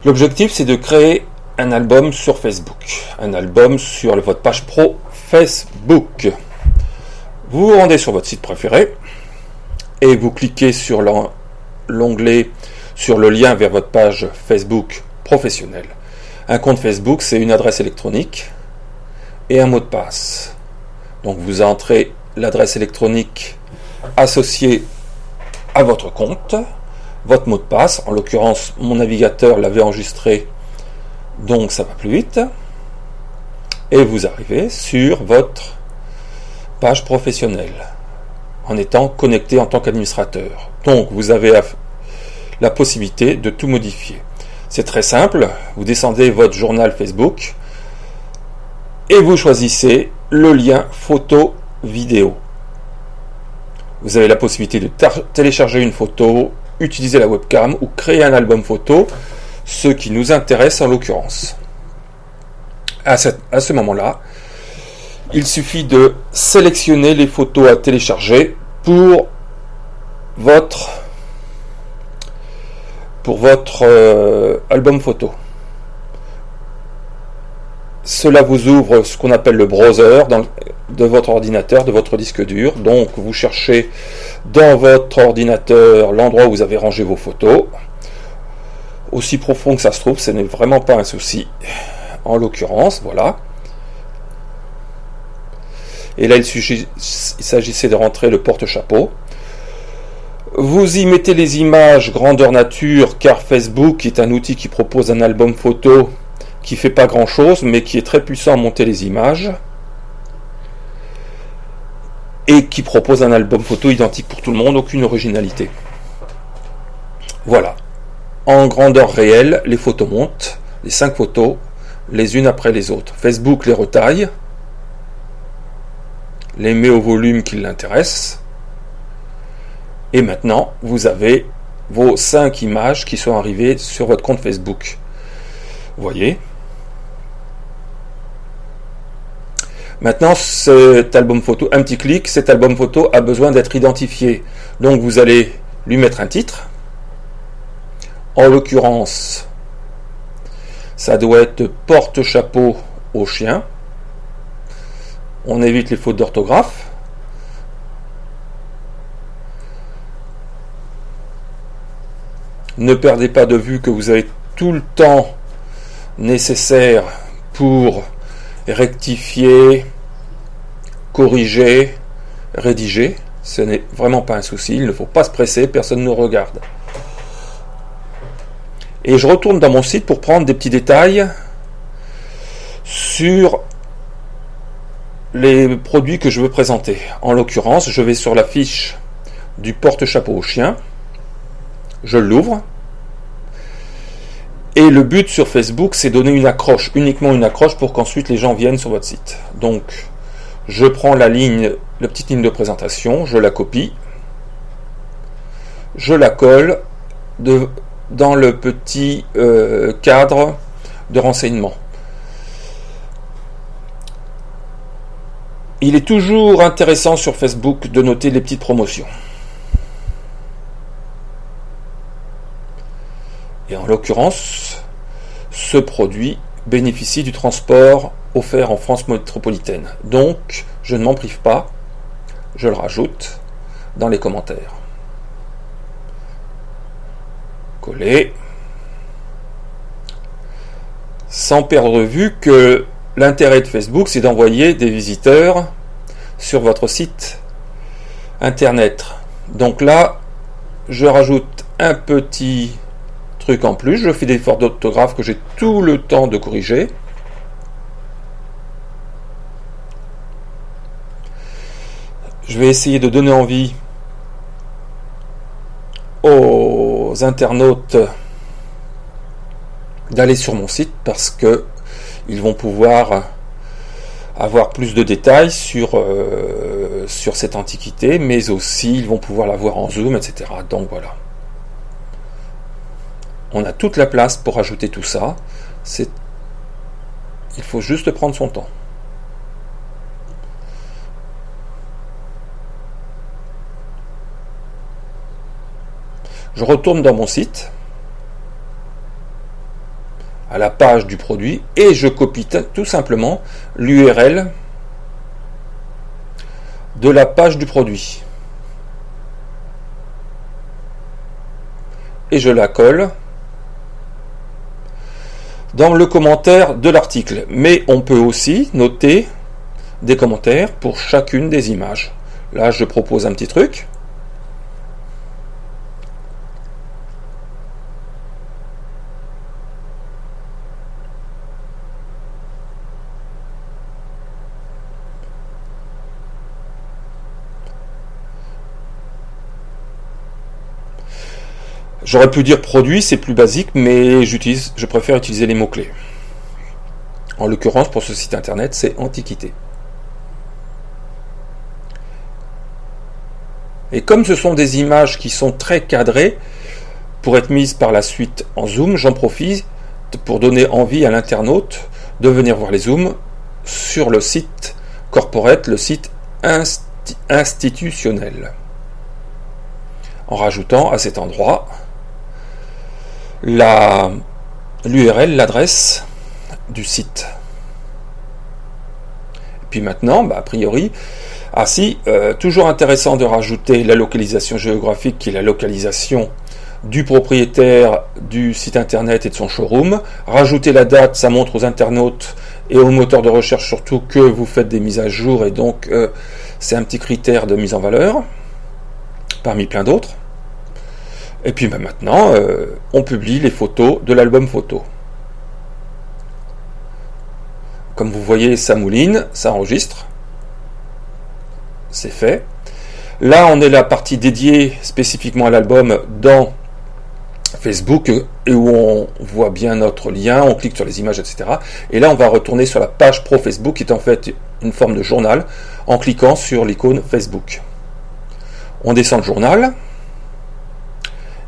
L'objectif, c'est de créer un album sur Facebook, un album sur votre page pro Facebook. Vous vous rendez sur votre site préféré et vous cliquez sur l'onglet, sur le lien vers votre page Facebook professionnelle. Un compte Facebook, c'est une adresse électronique et un mot de passe. Donc vous entrez l'adresse électronique associée à votre compte, votre mot de passe, en l'occurrence mon navigateur l'avait enregistré, donc ça va plus vite, et vous arrivez sur votre page professionnelle en étant connecté en tant qu'administrateur. Donc vous avez la possibilité de tout modifier. C'est très simple, vous descendez votre journal Facebook et vous choisissez le lien photo vidéo. Vous avez la possibilité de télécharger une photo, utiliser la webcam ou créer un album photo, ce qui nous intéresse en l'occurrence. À ce moment-là, il suffit de sélectionner les photos à télécharger pour votre album photo. Cela vous ouvre ce qu'on appelle le browser de votre ordinateur, de votre disque dur. Donc vous cherchez dans votre ordinateur l'endroit où vous avez rangé vos photos. Aussi profond que ça se trouve, ce n'est vraiment pas un souci. En l'occurrence, voilà. Et là, il s'agissait de rentrer le porte-chapeau. Vous y mettez les images grandeur nature, car Facebook est un outil qui propose un album photo qui fait pas grand chose, mais qui est très puissant à monter les images, et qui propose un album photo identique pour tout le monde, aucune originalité. Voilà. En grandeur réelle, les photos montent, les 5 photos, les unes après les autres. Facebook les retaille, les met au volume qui l'intéresse, et maintenant, vous avez vos 5 images qui sont arrivées sur votre compte Facebook. Vous voyez ? Maintenant, cet album photo, un petit clic, cet album photo a besoin d'être identifié. Donc vous allez lui mettre un titre. En l'occurrence, ça doit être porte-chapeau au chien. On évite les fautes d'orthographe. Ne perdez pas de vue que vous avez tout le temps nécessaire pour rectifier, corriger, rédiger. Ce n'est vraiment pas un souci, il ne faut pas se presser, personne ne nous regarde. Et je retourne dans mon site pour prendre des petits détails sur les produits que je veux présenter. En l'occurrence, je vais sur la fiche du porte-chapeau au chien, je l'ouvre, et le but sur Facebook, c'est donner une accroche, uniquement une accroche, pour qu'ensuite les gens viennent sur votre site. Donc, je prends la petite ligne de présentation, je la copie, je la colle dans le petit cadre de renseignement. Il est toujours intéressant sur Facebook de noter les petites promotions. Et en l'occurrence, ce produit bénéficie du transport offert en France métropolitaine. Donc, je ne m'en prive pas, je le rajoute dans les commentaires. Coller. Sans perdre de vue que l'intérêt de Facebook, c'est d'envoyer des visiteurs sur votre site internet. Donc là, je rajoute un petit truc en plus, je fais des fautes d'orthographe que j'ai tout le temps de corriger. Je vais essayer de donner envie aux internautes d'aller sur mon site, parce que ils vont pouvoir avoir plus de détails sur cette antiquité, mais aussi ils vont pouvoir la voir en zoom, etc. Donc voilà. On a toute la place pour ajouter tout ça. Il faut juste prendre son temps. Je retourne dans mon site. à la page du produit et je copie tout simplement l'URL de la page du produit. Et je la colle dans le commentaire de l'article. Mais on peut aussi noter des commentaires pour chacune des images. Là, je propose un petit truc. J'aurais pu dire produit, c'est plus basique, mais je préfère utiliser les mots-clés. En l'occurrence, pour ce site internet, c'est Antiquité. Et comme ce sont des images qui sont très cadrées, pour être mises par la suite en zoom, j'en profite pour donner envie à l'internaute de venir voir les zooms sur le site corporate, le site institutionnel. En rajoutant à cet endroit l'URL, l'adresse du site. Et puis maintenant, a priori, toujours intéressant de rajouter la localisation géographique qui est la localisation du propriétaire du site internet et de son showroom. Rajouter la date, ça montre aux internautes et aux moteurs de recherche surtout que vous faites des mises à jour et donc c'est un petit critère de mise en valeur parmi plein d'autres. Et puis maintenant, on publie les photos de l'album photo. Comme vous voyez, ça mouline, ça enregistre. C'est fait. Là, on est la partie dédiée spécifiquement à l'album dans Facebook et où on voit bien notre lien, on clique sur les images, etc. Et là, on va retourner sur la page pro Facebook qui est en fait une forme de journal en cliquant sur l'icône Facebook. On descend le journal.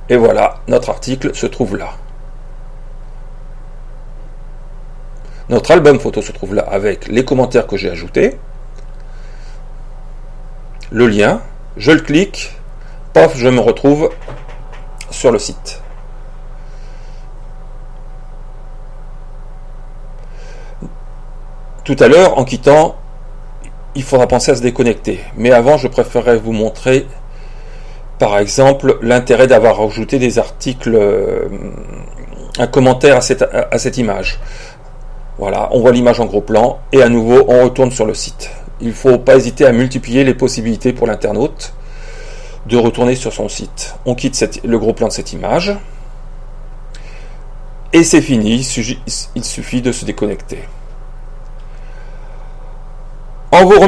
Et voilà, notre article se trouve là. Notre album photo se trouve là avec les commentaires que j'ai ajoutés. Le lien, je le clique, paf, je me retrouve sur le site. Tout à l'heure, en quittant, il faudra penser à se déconnecter. Mais avant, je préférerais vous montrer par exemple, l'intérêt d'avoir ajouté des articles, un commentaire à cette image. Voilà, on voit l'image en gros plan, et à nouveau, on retourne sur le site. Il ne faut pas hésiter à multiplier les possibilités pour l'internaute de retourner sur son site. On quitte le gros plan de cette image, et c'est fini, il suffit de se déconnecter. En vous